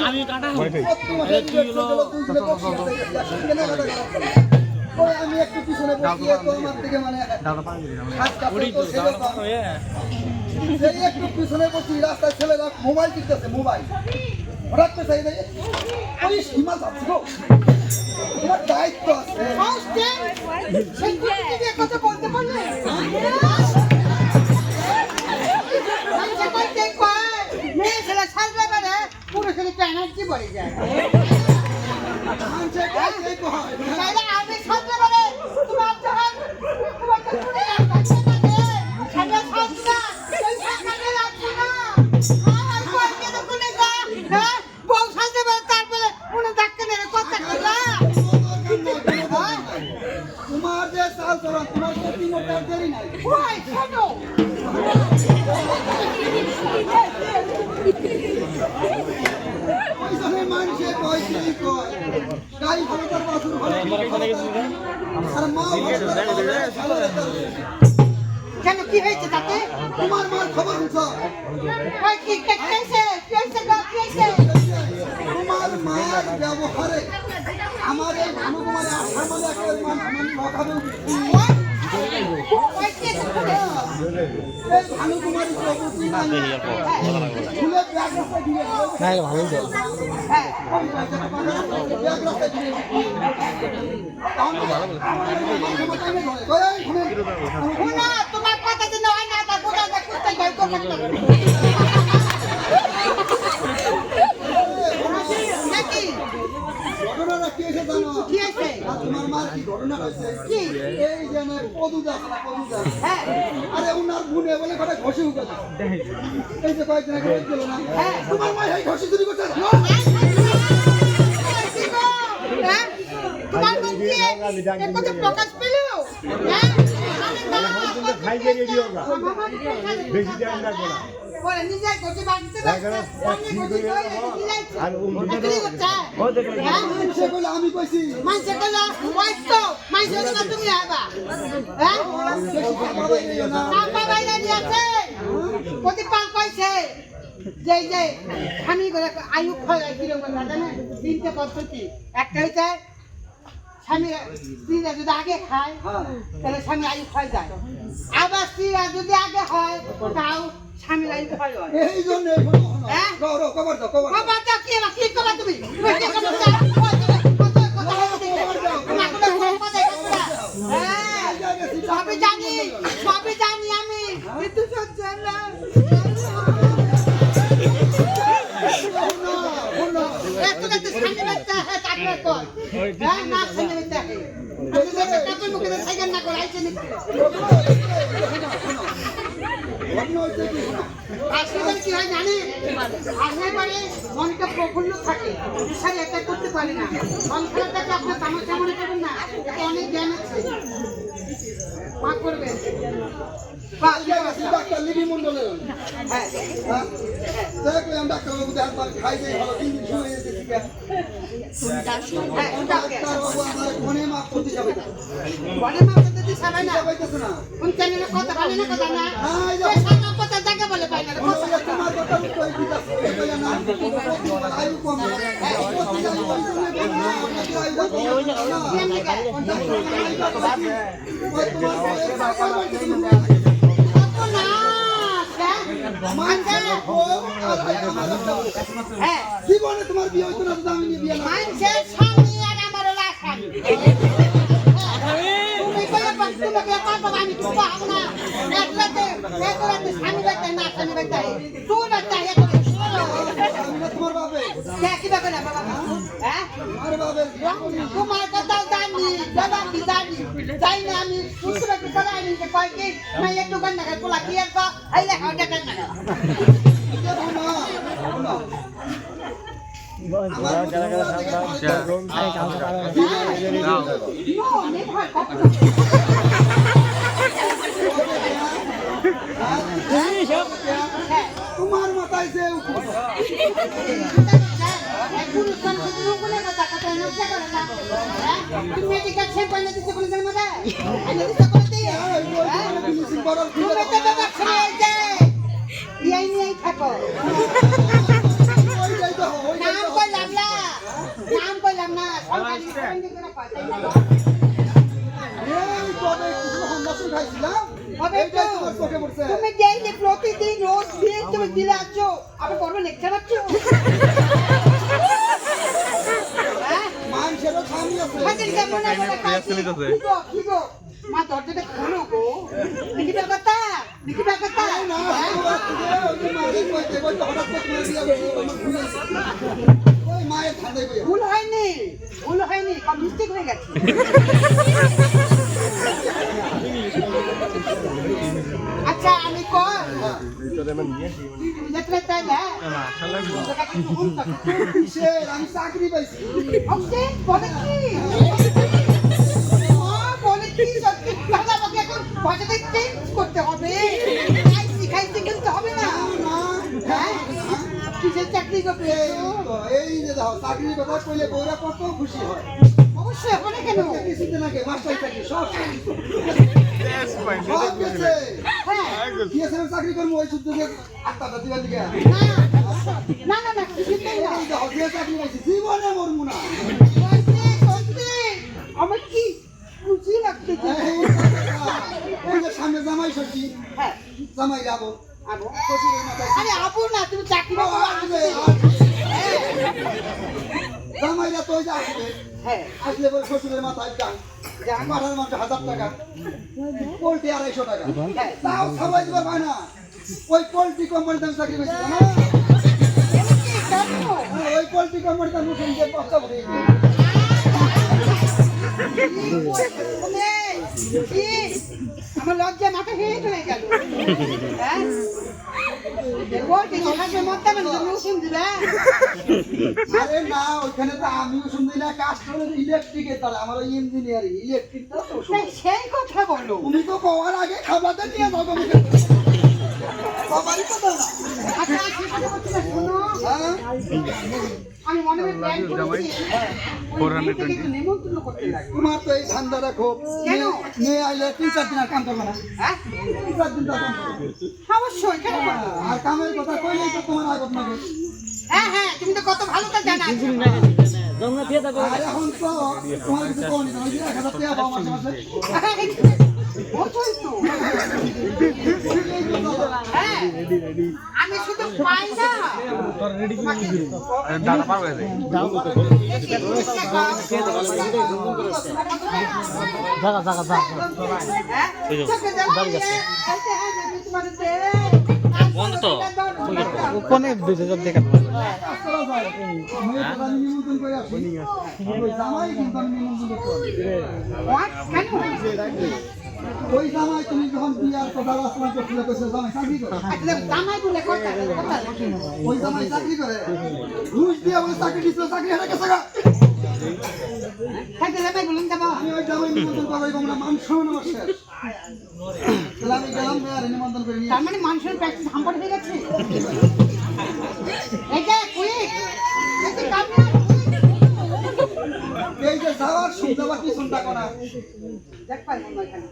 আমি কাটা আমি একটু পিছনে বসিয়ে তোমার থেকে মানে একটু পিছনে বসি রাস্তায় ছেলেরা মোবাইল টিপতেছে মোবাইল হঠাৎ করে চাই ওই সীমা যাচ্ছি গো তোমার দায়িত্ব আছে কথা বলতে পারলে মেয়ে ছেলে সাজলে বেড়ে পুরো ছেলেটা এনার্জি পড়ে যায় আমি সাজলে বেড়ে তোমার যখন বউ সাজলে বেড়ে তারপরে মনে ডাক্তার মেরে কথা তোমার যে চাল চলন তোমার প্রতি মোটার দেরি নাই ওইখানে মানুষে কয় কি কয় গাই ভালো তার বাছুর ভালো আর মা কেন কি হয়েছে তাতে তোমার মার খবর উঠো কি কেছে তোমার মার ব্যবহারে আমার এই ভানুকুমারে আসার মানে একটা মান লখাবে এই ভানুকুমারী প্রভৃতি ফুলে ব্যাগ রাস্তা দিয়ে ভালো ব্যাগ রাস্তা দিয়ে তোমার কথা যে নয় না তা বোঝা যায় করতে গল্প করতে নাকি ঘটনাটা কি হয়েছে জানো কি আছে তোমার মার কি ঘটনা হয়েছে কি এই যে পদুদা পদুদা হ্যাঁ আরে উনার গুনে বলে কটা ঘষি উঠে এই যে কয়েকদিন আগে গেল না তোমার মা এই ঘষি চুরি করছে তোমার মুখ দিয়ে কত প্রকাশ পেল হ্যাঁ খাই দিয়ে রেডি হোগা বেশি টাইম লাগবে না বলে নিজে গোটি বাঁধতে আর সে বলে আমি কইছি মাইসে কইলা ওয়াইস তো মাইসে না তুমি আবা হ্যাঁ বাবা বাইরে দিয়েছে গোটি পাল কইছে যে আমি করে আয়ু খয় কিরকম জানেন তিনটে পদ্ধতি একটা হইছে স্বামী স্ত্রীরা যদি আগে খায় তাহলে স্বামী আয়ু ক্ষয় যায় আবার স্ত্রীরা যদি আগে হয় তাও স্বামীর আয়ু ক্ষয় হয় এই জন্য কবর দাও কি করবা তুমি সবই জানি আমি কিন্তু সহ্য না স্বামী বাচ্চা হ্যাঁ তারপরে কর হ্যাঁ না স্বামী বাচ্চা কাপড় মুখে সাইকেল না করে আইছে নাকি আসলে কি হয় জানে আসলে পরে মনটা প্রফুল্ল থাকে বিষয় এটা করতে পারে না মন খারাপটাকে আপনার তামাশা মনে করবেন না এটা অনেক জ্ঞান আছে মা করবেন ডাক্তার লিবি মন্ডলে হ্যাঁ দেখলাম ডাক্তার বাবু দেখবার খাই যাই ভালো 3 দিন শুয়ে যেতেছি ডাক্তার বাবু আমার কোনে মাপ করতে যাবে না বলে মা করতে দিছাবে না পাইতেছে না কোন চ্যানেলে কথা বলে না কথা না হ্যাঁ এই এই সাত কথা জায়গা বলে পাই না তোমার কথা কই দিতাছে কই না আয়ু কম জীবনে তোমার বিয়ে হইতো না তো আমি বিয়ে না মানুষের স্বামী আর আমার রাখানি তুমি কইলে তোমাকে পাবো আমি তো পাবো না একলাতে স্বামী বাচ্চা না স্বামী বাচ্চা তুই বাচ্চা তোমার বাবে কি ব্যাপার না বাবা হ্যাঁ আমার বাবে তোমার কথা জানি বাবা কি জানি যাই না আমি উত্তর কি করাই নি যে কয় কি না একটু গন্ডা করে পোলা কি আর আইলে হাওটা কেন না তোমার মাথায় যে মেডিকেল সেন্টার দিতে কোন জন্ম দেয় থাকো পায়, তাই না গো? এই কবে কিছু হামবাসন খাইছিলাম হবে তো। এইটাই তোমার চোখে পড়ছে তুমি ডেইলি প্রতিদিন রোজ দিন তুমি দিলে আছো আবার বড় লেকচার আছো হ্যাঁ মানুষেরও খামি আছে খাদির কেমন বলে কাছে কি গো মা দরজাটা খোলো গো দেখি ব্যাপারটা না ওই যে মায়ের কইতে কইতে হঠাৎ করে মেরে দিয়া আমার ভুলে ওই মায়ের ঠান্ডায় কইয়া ভুল হয়নি কম মিস্টেক হয়ে গেছে আচ্ছা আমি কর যেতে তাই না কিসের আমি চাকরি পাইছি ওকে বলে কি বলে কি সত্যি দাদা আমাকে এখন পয়সাটা চেঞ্জ করতে হবে খাইতে কিন্তু হবে না হ্যাঁ কিসের চাকরি করবে এই যে দেখো চাকরির কথা কইলে বউরা কত খুশি হয় অবশ্যই হবে কেন কিছুতে নাকি মাস্টার চাকরি সব সব গেছে হ্যাঁ দিয়েছে চাকরি করবো ওই যুদ্ধকে আটটা দিবার দিকে না কিছুতেই না এই দেখো যে চাকরি পাইছি জীবনে মরবো না সত্যি আমার কি খুশি লাগতেছে এই যে সামনে জামাই ষষ্ঠী হ্যাঁ জামাই যাবো আবো শ্বশুরের মাথায় আরে আপু না তুমি চাকরি ও, করো আসবে, জামাইরা তো ওই যে আসবে হ্যাঁ আসলে পরে শ্বশুরের মাথায় টান পাঠার মাসে 1000 টাকা পোল্ট্রি 250 টাকা তাও সবাই দিবার পায় না ওই পোল্ট্রি কোম্পানিতে আমি চাকরি পেয়েছি না ওই পোল্ট্রি কোম্পানিতে আমি শুনতে বাচ্চা ভরে আমার লজ্জা মাথা হেট হয়ে গেল হ্যাঁ আরে না ওইখানে তো আমিও শুনছি না কাজ করে ইলেকট্রিকের তারা আমার ওই ইঞ্জিনিয়ারিং ইলেকট্রিক তো সেই কথা বলো তুমি তো পাওয়ার আগে খাবারটা নিয়ে যাবো সবারই কথা না আচ্ছা সে কথা বলছি না, শোনো হ্যাঁ আমি মনে হয় প্ল্যান করেছি ওই মেয়েটাকে একটু নেমন্তন্ন করতে লাগে তোমার তো এই ধান্দাটা খুব কেন? মেয়ে আইলে 3-4 দিন আর কাম করবে না হ্যাঁ 3-4 দিন তো কাম করবে অবশ্যই কেন করবো? আর কামের কথা কইলেই তো তোমার আগত নাগে হ্যাঁ তুমি তো কত ভালো তা জানা আছে। আর এখন তো তোমার কিছু কোনি না ওই যে 1000 টাকা পাও মাসে মাসে বোঝোই তো হ্যাঁ আমি শুধু পাই না দাদা পারবে বন্ধ তো কোনে বেঁচে যাব দেখা করা যায় মেয়ে তো আমি নিমন্ত্রণ করে আসি ওই জামাই কিন্তু আমি নিমন্ত্রণ করতে ওই জামাই তুমি যখন বিয়ার কথা আলোচনা করছিলে কইছে জামাই চাকরি করে জামাই বলে কথা ওই জামাই চাকরি করে ঘুষ দিয়ে বলে চাকরি দিছিল চাকরি হারা গেছে গা থাকে জামাই বলুন যাবো আমি ওই জামাই নিমন্ত্রণ করাই কম না মান সম্মান আমার শেষ তাহলে আমি গেলাম মেয়ের নিমন্ত্রণ করে নিয়ে তার মানে মানুষের প্র্যাকটিস হাম্পার হয়ে গেছে এটা কুইক এতে কাম এই যে যাওয়ার শুনতে বা কি চিন্তা করা দেখ পাই মনে হয় এখানে